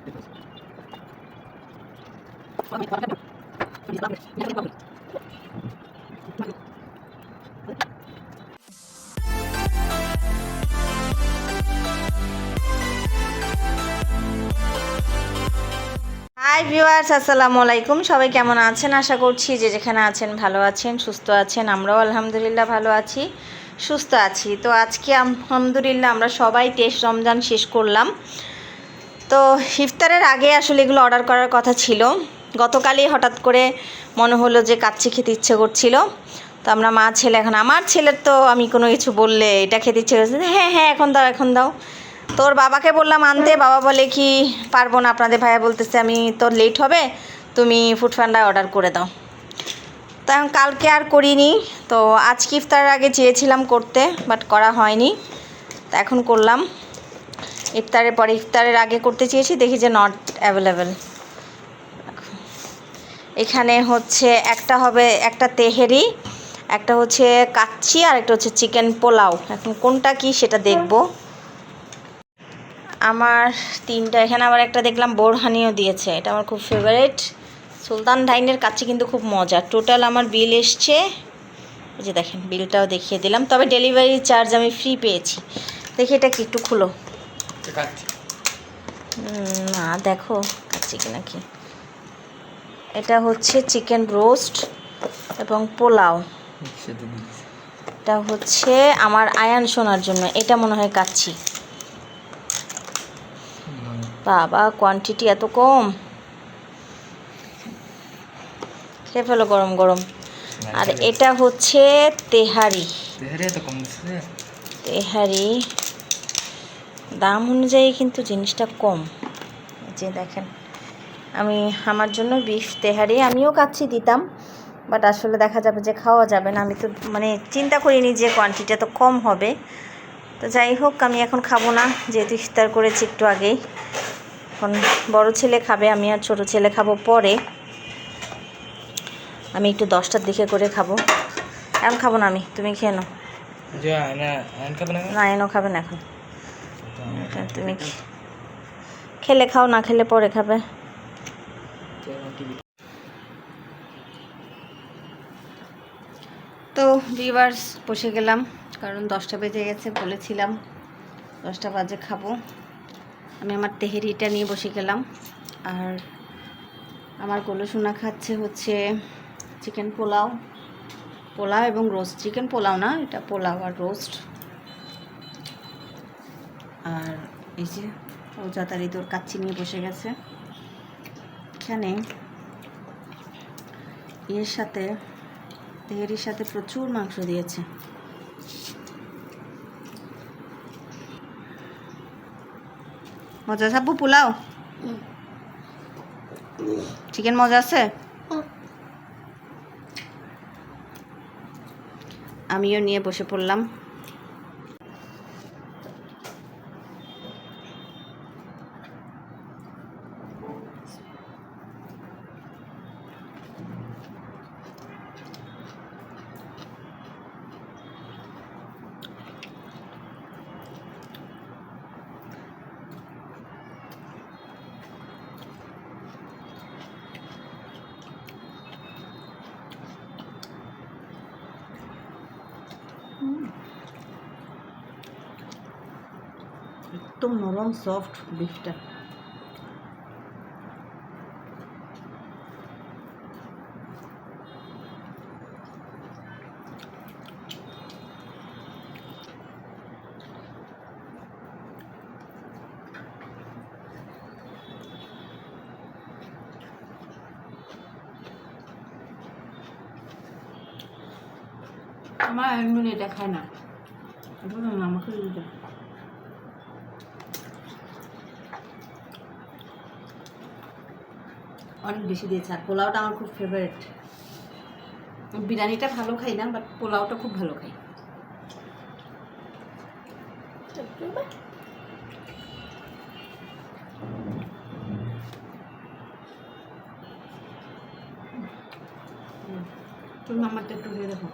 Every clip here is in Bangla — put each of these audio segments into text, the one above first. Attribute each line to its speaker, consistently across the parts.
Speaker 1: হাই ভিউয়ার্স, আসসালামু আলাইকুম। সবাই কেমন আছেন? আশা করছি যে যেখানে আছেন ভালো আছেন, সুস্থ আছেন। আমরাও আলহামদুলিল্লাহ ভালো আছি, সুস্থ আছি। তো আজকে আলহামদুলিল্লাহ আমরা সবাই 23 রমজান শেষ করলাম। তো ইফতারের আগে আসলে এগুলো অর্ডার করার কথা ছিল। গতকালই হঠাৎ করে মনে হলো যে কাচ্চি খেতে ইচ্ছে করছিল। তো আমরা মা ছেলে, এখন আমার ছেলের তো আমি কোনো কিছু বললে এটা খেতে ইচ্ছে করছে, হ্যাঁ হ্যাঁ এখন দাও এখন দাও। তোর বাবাকে বললাম আনতে, বাবা বলে কি পারবো না, আপনাদের ভাইয়া বলতেছে আমি তোর লেট হবে, তুমি ফুড পান্ডা অর্ডার করে দাও। তো এখন কালকে আর করিনি। তো আজকে ইফতারের আগে চেয়েছিলাম করতে, বাট করা হয়নি। তো এখন করলাম। ইফতারের পরে, ইফতারের আগে করতে চেয়েছি, দেখি যে নট অ্যাভেলেবেল। এখানে হচ্ছে একটা হবে একটা তেহেরি, একটা হচ্ছে কাচ্চি, আর একটা হচ্ছে চিকেন পোলাও। এখন কোনটা কি সেটা দেখব। আমার তিনটা। এখানে আবার একটা দেখলাম বোরহানিও দিয়েছে, এটা আমার খুব ফেভারিট। সুলতান ডাইনের কাচ্চি কিন্তু খুব মজা। টোটাল আমার বিল এসছে, এই যে দেখেন, বিলটাও দেখিয়ে দিলাম। তবে ডেলিভারি চার্জ আমি ফ্রি পেয়েছি। দেখি এটা কি, একটু খুলো। না দেখো কাচ্চি কি নাকি। এটা হচ্ছে চিকেন রোস্ট এবং পোলাও। এটা হচ্ছে আমার আয়ান শোনার জন্য, এটা মনে হয় কাচ্চি। বাবা কোয়ান্টিটি এত কম, খেয়ে ফেলো গরম গরম। আর এটা হচ্ছে তেহারি। তেহারি দাম অনুযায়ী কিন্তু জিনিসটা কম। যে দেখেন, আমি আমার জন্য বিফ তেহারি, আমিও কাচ্চি দিতাম, বাট আসলে দেখা যাবে যে খাওয়া যাবে না। আমি তো মানে চিন্তা করিনি যে কোয়ান্টিটি এত কম হবে। তো যাই হোক, আমি এখন খাবো না, যেহেতু ইফতার করেছি একটু আগেই। এখন বড় ছেলে খাবে, আমি আর ছোটো ছেলে খাবো পরে। আমি একটু 10টার দিকে করে খাবো, এখন খাবো না আমি, তুমি খেয়ে নাও। না এনো খাবে না এখন, তুমি খেলে খাও, না খেলে পরে খাবে। তো ভিউয়ার্স বসে গেলাম, কারণ 10টা বেজে গেছে, বলেছিলাম 10টা বাজে খাবো। আমি আমার তেহেরিটা নিয়ে বসে গেলাম। আর আমার গোলুসোনা খাচ্ছে হচ্ছে চিকেন পোলাও, পোলাও এবং রোস্ট। চিকেন পোলাও না, এটা পোলাও আর রোস্ট। আর এই যে ও যাতারি তোর কাচ্চি নিয়ে বসে গেছে। এখানে এর সাথে, তেহেরির সাথে প্রচুর মাংস দিয়েছে। মজা সাব্বু পোলাও, চিকেন মজা আছে। আমিও নিয়ে বসে পড়লাম। একদম নরম সফট বিফটা। আমার এমনি এটা খায় না, আমাকে দিতে অনেক বেশি দিয়েছে। আর পোলাওটা আমার খুব ফেভারিট। বিরিয়ানিটা ভালো খাই না, বাট পোলাওটা খুব ভালো খাই। তুমি আমারটা একটু দিয়ে দেখো।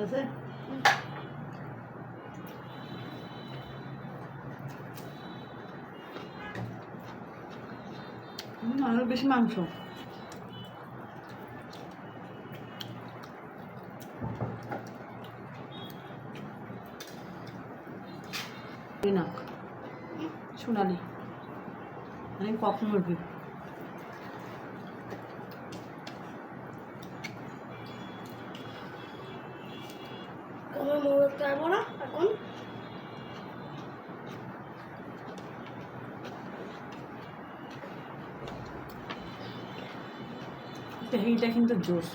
Speaker 2: আছে অনেক বেশি মাংস। না সোনালি আমি কখন উঠবি? এখন এইটা কিন্তু জোস।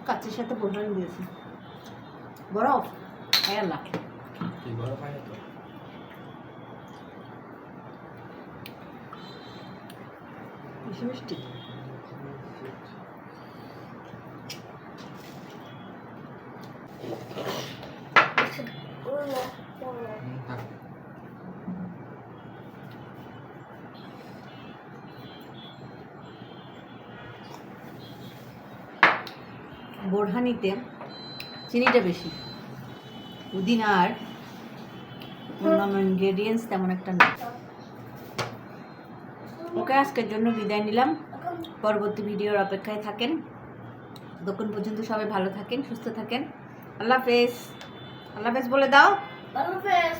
Speaker 2: কাচের সাথে বোঝানো দিয়েছি বরফ আল্লাহ বেশি মিষ্টি। বোরহানিতে চিনিটা বেশি, পুদিনা আর অন্যান্য ইনগ্রেডিয়েন্টস তেমন একটা না। ওকে, আজকের জন্য বিদায় নিলাম। পরবর্তী ভিডিওর অপেক্ষায় থাকেন। ততক্ষণ পর্যন্ত সবাই ভালো থাকেন, সুস্থ থাকেন। আল্লাহ হাফেজ। আল্লাহ হাফেজ বলে দাও।
Speaker 3: আল্লাহ হাফেজ।